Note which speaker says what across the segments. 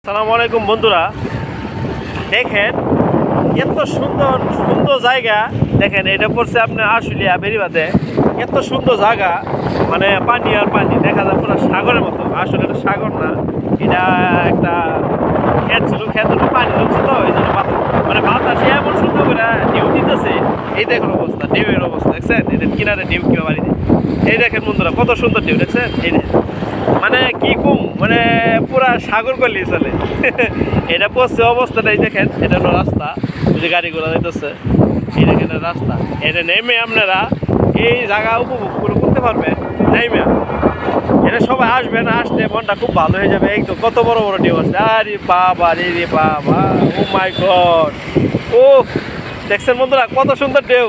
Speaker 1: আসসালামু আলাইকুম বন্ধুরা, দেখেন এত সুন্দর সুন্দর জায়গা। দেখেন এটা পড়ছে আপনার আশুলিয়া বেরিবাদে। এত সুন্দর জায়গা, মানে পানি আর পানি, দেখা যায় পুরো সাগরের মতো। আসলে এটা সাগর না, এটা একটা ক্ষেত ছিল, ক্ষেতের পানি জমছে, তো এই জন্য মানে বাতাসে এমন সুন্দর করে ঢেউ দিতেছে। এই দেখুন অবস্থা, ঢেউয়ের অবস্থা দেখছেন, এদের কিনারে ঢেউ কেউ বাড়ি দেয়। এই দেখেন বন্ধুরা, কত সুন্দর ঢেউ দেখছেন। এই মানে কি কম, মানে পুরা সাগর করলেই চলে। এটা পড়ছে অবস্থাটাই দেখেন। এটা হলো রাস্তা, যে গাড়িগুলো যাইতেছে। এই দেখেন রাস্তা, এটা নেমে আপনারা এই জায়গা উপভোগ করতে পারবেন। নেমে এটা সবাই আসবেন, আসলে মনটা খুব ভালো হয়ে যাবে। এই তো কত বড় বড় ঢেউ আসছে। আরে বাবা রে রে বাবা, ও মাই গড। ও দেখছেন বন্ধুরা, কত সুন্দর ঢেউ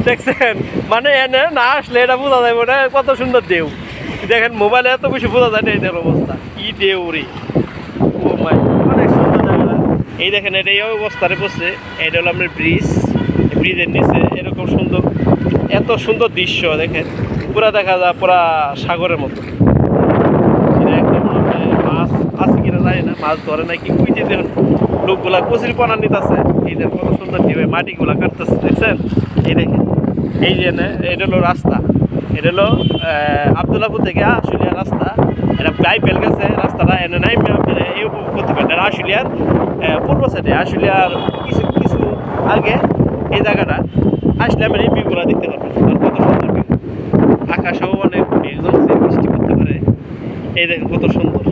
Speaker 1: দেখছেন। মানে এনে না আসলে এটা বোঝা যাবে না কত সুন্দর ঢেউ। দেখেন মোবাইলে এত বেশি বোঝা যায় না এদের অবস্থা, কি ঢেউ রে। ও মাই, অনেক সুন্দর জায়গা। এই দেখেন এটা এই অবস্থায় পড়ছে। এটা হলো আপনার ব্রিজ, ব্রিজের নিচে এরকম সুন্দর, এত সুন্দর দৃশ্য দেখেন। পুরা দেখা যায় পুরা সাগরের মতো। মাছ আছে কিনা জানি না, মাছ ধরে নাকি কুইতে দেখুন লোকগুলা কচুরি পনা নিতেছে। এই যে কত সুন্দর ঢেউ, মাটিগুলা কাটতেছে দেখছেন। এই দেখেন এই যে এটা হলো রাস্তা, এটা হলো আবদুল্লাপুর থেকে আশুলিয়া রাস্তা। এটা বাইপেল গেছে রাস্তাটা, এনে নাই আপনারা এই উপভোগ করতে পারেন। আশুলিয়ার পূর্ব সাইডে, আশুলিয়ার কিছু কিছু আগে এই জায়গাটা আসলে আমি এই ভিউগুলো দেখতে পারবেন। কত সুন্দর ভিউ, আকাশেও অনেক মেঘ জমছে, বৃষ্টি করতে পারে। এই দেখেন কত সুন্দর।